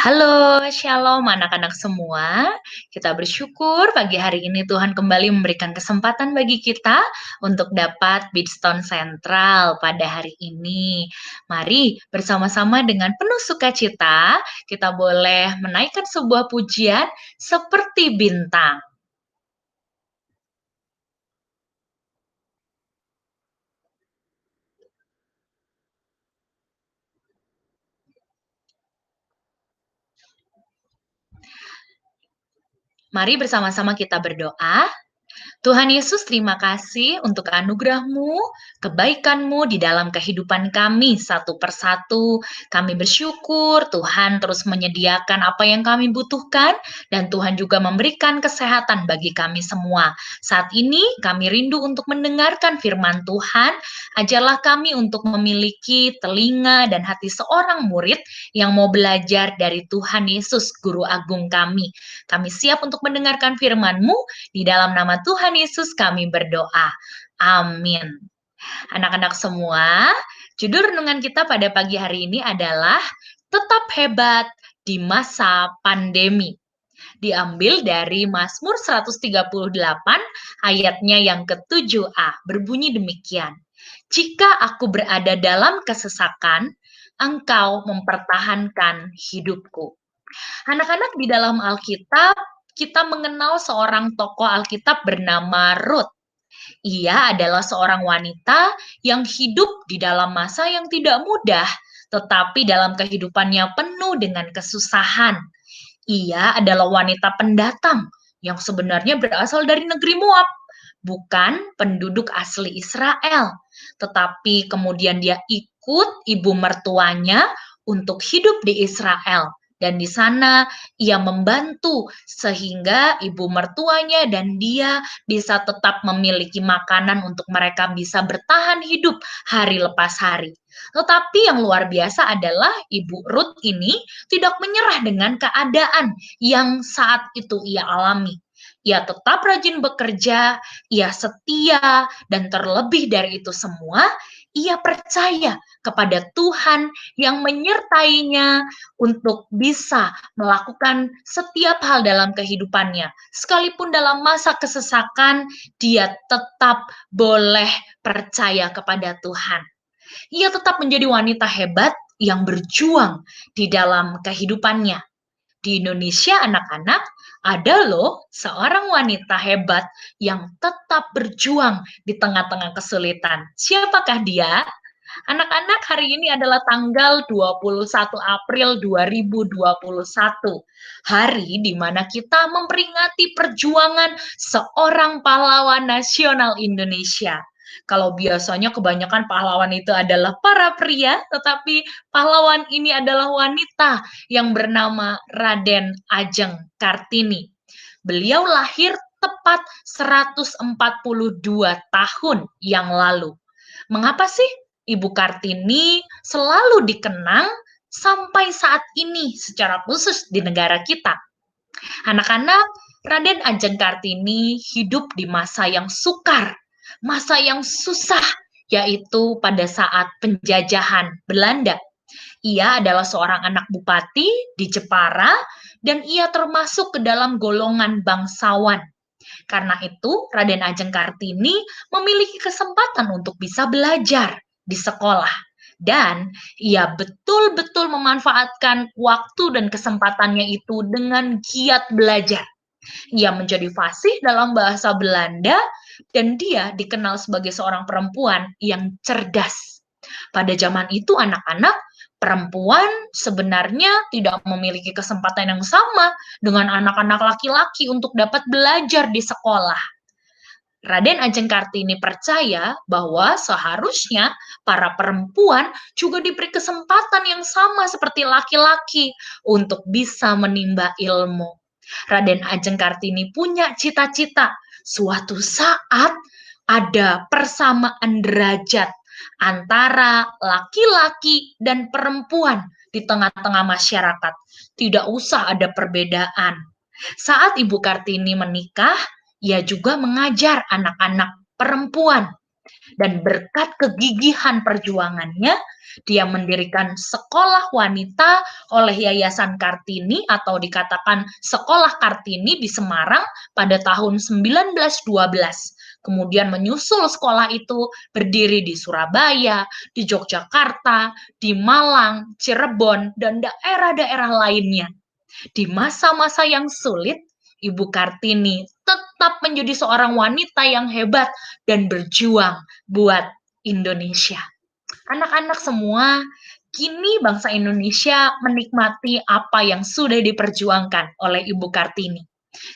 Halo, shalom anak-anak semua. Kita bersyukur pagi hari ini Tuhan kembali memberikan kesempatan bagi kita untuk dapat Bidstone Sentral pada hari ini. Mari bersama-sama dengan penuh sukacita kita boleh menaikkan sebuah pujian seperti bintang. Mari bersama-sama kita berdoa. Tuhan Yesus, terima kasih untuk anugerah-Mu, kebaikan-Mu di dalam kehidupan kami satu persatu. Kami bersyukur Tuhan terus menyediakan apa yang kami butuhkan, dan Tuhan juga memberikan kesehatan bagi kami semua. Saat ini kami rindu untuk mendengarkan firman Tuhan. Ajarlah kami untuk memiliki telinga dan hati seorang murid yang mau belajar dari Tuhan Yesus, Guru Agung kami. Kami siap untuk mendengarkan firman-Mu. Di dalam nama Tuhan Yesus kami berdoa. Amin. Anak-anak semua, judul renungan kita pada pagi hari ini adalah Tetap Hebat di Masa Pandemi. Diambil dari Mazmur 138 ayatnya yang ke-7a. Berbunyi demikian. Jika aku berada dalam kesesakan, Engkau mempertahankan hidupku. Anak-anak, di dalam Alkitab, kita mengenal seorang tokoh Alkitab bernama Ruth. Ia adalah seorang wanita yang hidup di dalam masa yang tidak mudah, tetapi dalam kehidupannya penuh dengan kesusahan. Ia adalah wanita pendatang yang sebenarnya berasal dari negeri Moab, bukan penduduk asli Israel. Tetapi kemudian dia ikut ibu mertuanya untuk hidup di Israel. Dan di sana ia membantu sehingga ibu mertuanya dan dia bisa tetap memiliki makanan untuk mereka bisa bertahan hidup hari lepas hari. Tetapi yang luar biasa adalah Ibu Ruth ini tidak menyerah dengan keadaan yang saat itu ia alami. Ia tetap rajin bekerja, ia setia, dan terlebih dari itu semua, ia percaya kepada Tuhan yang menyertainya untuk bisa melakukan setiap hal dalam kehidupannya. Sekalipun dalam masa kesesakan, dia tetap boleh percaya kepada Tuhan. Ia tetap menjadi wanita hebat yang berjuang di dalam kehidupannya. Di Indonesia, anak-anak, ada loh seorang wanita hebat yang tetap berjuang di tengah-tengah kesulitan. Siapakah dia? Anak-anak, hari ini adalah tanggal 21 April 2021. Hari di mana kita memperingati perjuangan seorang pahlawan nasional Indonesia. Kalau biasanya kebanyakan pahlawan itu adalah para pria, tetapi pahlawan ini adalah wanita yang bernama Raden Ajeng Kartini. Beliau lahir tepat 142 tahun yang lalu. Mengapa sih Ibu Kartini selalu dikenang sampai saat ini secara khusus di negara kita? Anak-anak, Raden Ajeng Kartini hidup di masa yang sukar, masa yang susah, yaitu pada saat penjajahan Belanda. Ia adalah seorang anak bupati di Jepara dan ia termasuk ke dalam golongan bangsawan. Karena itu, Raden Ajeng Kartini memiliki kesempatan untuk bisa belajar di sekolah. Dan ia betul-betul memanfaatkan waktu dan kesempatannya itu dengan giat belajar. Ia menjadi fasih dalam bahasa Belanda dan dia dikenal sebagai seorang perempuan yang cerdas. Pada zaman itu anak-anak, perempuan sebenarnya tidak memiliki kesempatan yang sama dengan anak-anak laki-laki untuk dapat belajar di sekolah. Raden Ajeng Kartini percaya bahwa seharusnya para perempuan juga diberi kesempatan yang sama seperti laki-laki untuk bisa menimba ilmu. Raden Ajeng Kartini punya cita-cita suatu saat ada persamaan derajat antara laki-laki dan perempuan di tengah-tengah masyarakat. Tidak usah ada perbedaan. Saat Ibu Kartini menikah, ia juga mengajar anak-anak perempuan. Dan berkat kegigihan perjuangannya, dia mendirikan sekolah wanita oleh Yayasan Kartini atau dikatakan Sekolah Kartini di Semarang pada tahun 1912. Kemudian menyusul sekolah itu berdiri di Surabaya, di Yogyakarta, di Malang, Cirebon, dan daerah-daerah lainnya. Di masa-masa yang sulit, Ibu Kartini tetap menjadi seorang wanita yang hebat dan berjuang buat Indonesia. Anak-anak semua, kini bangsa Indonesia menikmati apa yang sudah diperjuangkan oleh Ibu Kartini.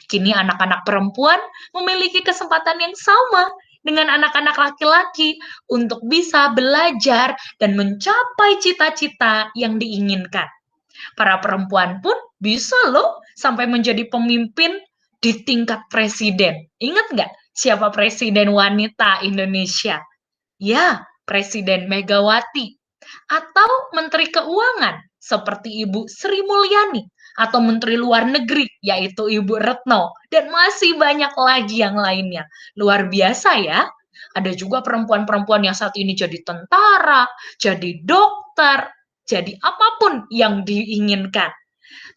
Kini anak-anak perempuan memiliki kesempatan yang sama dengan anak-anak laki-laki untuk bisa belajar dan mencapai cita-cita yang diinginkan. Para perempuan pun bisa loh sampai menjadi pemimpin di tingkat presiden. Ingat nggak siapa presiden wanita Indonesia? Ya, Presiden Megawati. Atau Menteri Keuangan seperti Ibu Sri Mulyani. Atau Menteri Luar Negeri, yaitu Ibu Retno. Dan masih banyak lagi yang lainnya. Luar biasa ya. Ada juga perempuan-perempuan yang saat ini jadi tentara, jadi dokter, jadi apapun yang diinginkan.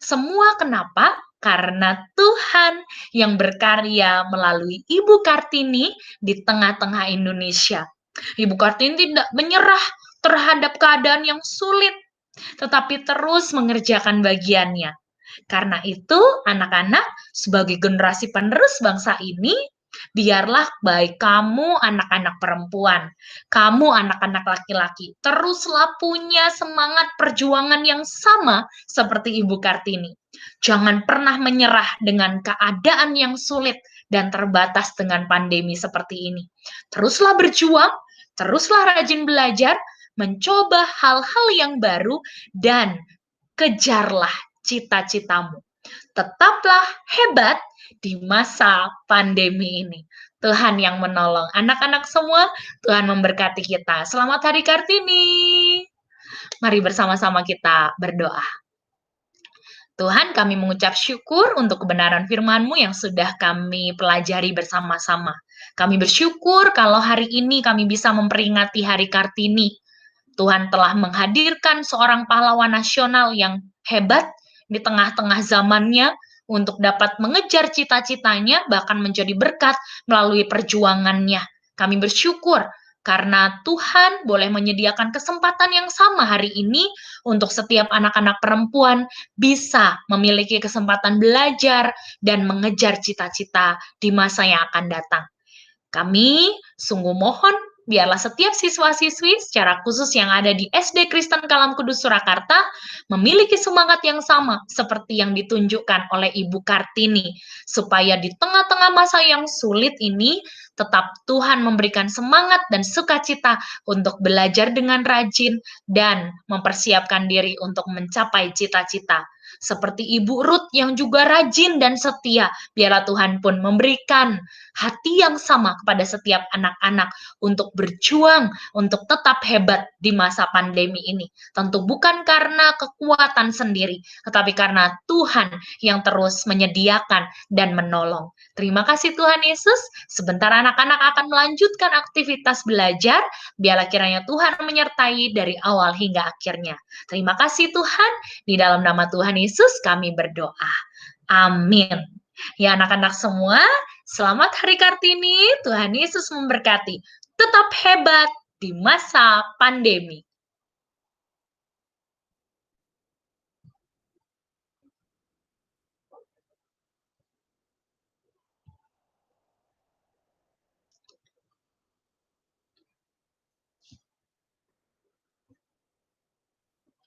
Semua kenapa? Karena Tuhan yang berkarya melalui Ibu Kartini di tengah-tengah Indonesia. Ibu Kartini tidak menyerah terhadap keadaan yang sulit, tetapi terus mengerjakan bagiannya. Karena itu, anak-anak, sebagai generasi penerus bangsa ini, biarlah baik kamu anak-anak perempuan, kamu anak-anak laki-laki, teruslah punya semangat perjuangan yang sama seperti Ibu Kartini. Jangan pernah menyerah dengan keadaan yang sulit dan terbatas dengan pandemi seperti ini. Teruslah berjuang, teruslah rajin belajar, mencoba hal-hal yang baru, dan kejarlah cita-citamu. Tetaplah hebat di masa pandemi ini. Tuhan yang menolong anak-anak semua, Tuhan memberkati kita. Selamat Hari Kartini. Mari bersama-sama kita berdoa. Tuhan, kami mengucap syukur untuk kebenaran firman-Mu yang sudah kami pelajari bersama-sama. Kami bersyukur kalau hari ini kami bisa memperingati Hari Kartini. Tuhan telah menghadirkan seorang pahlawan nasional yang hebat di tengah-tengah zamannya untuk dapat mengejar cita-citanya, bahkan menjadi berkat melalui perjuangannya. Kami bersyukur karena Tuhan boleh menyediakan kesempatan yang sama hari ini untuk setiap anak-anak perempuan bisa memiliki kesempatan belajar dan mengejar cita-cita di masa yang akan datang. Kami sungguh mohon biarlah setiap siswa-siswi secara khusus yang ada di SD Kristen Kalam Kudus Surakarta memiliki semangat yang sama seperti yang ditunjukkan oleh Ibu Kartini, supaya di tengah-tengah masa yang sulit ini tetap Tuhan memberikan semangat dan sukacita untuk belajar dengan rajin dan mempersiapkan diri untuk mencapai cita-cita. Seperti Ibu Ruth yang juga rajin dan setia, biarlah Tuhan pun memberikan hati yang sama kepada setiap anak-anak untuk berjuang, untuk tetap hebat di masa pandemi ini. Tentu bukan karena kekuatan sendiri, tetapi karena Tuhan yang terus menyediakan dan menolong. Terima kasih Tuhan Yesus. Sebentar anak-anak akan melanjutkan aktivitas belajar. Biarlah kiranya Tuhan menyertai dari awal hingga akhirnya. Terima kasih Tuhan. Di dalam nama Tuhan Yesus kami berdoa. Amin. Ya anak-anak semua, selamat Hari Kartini. Tuhan Yesus memberkati. Tetap hebat di masa pandemi.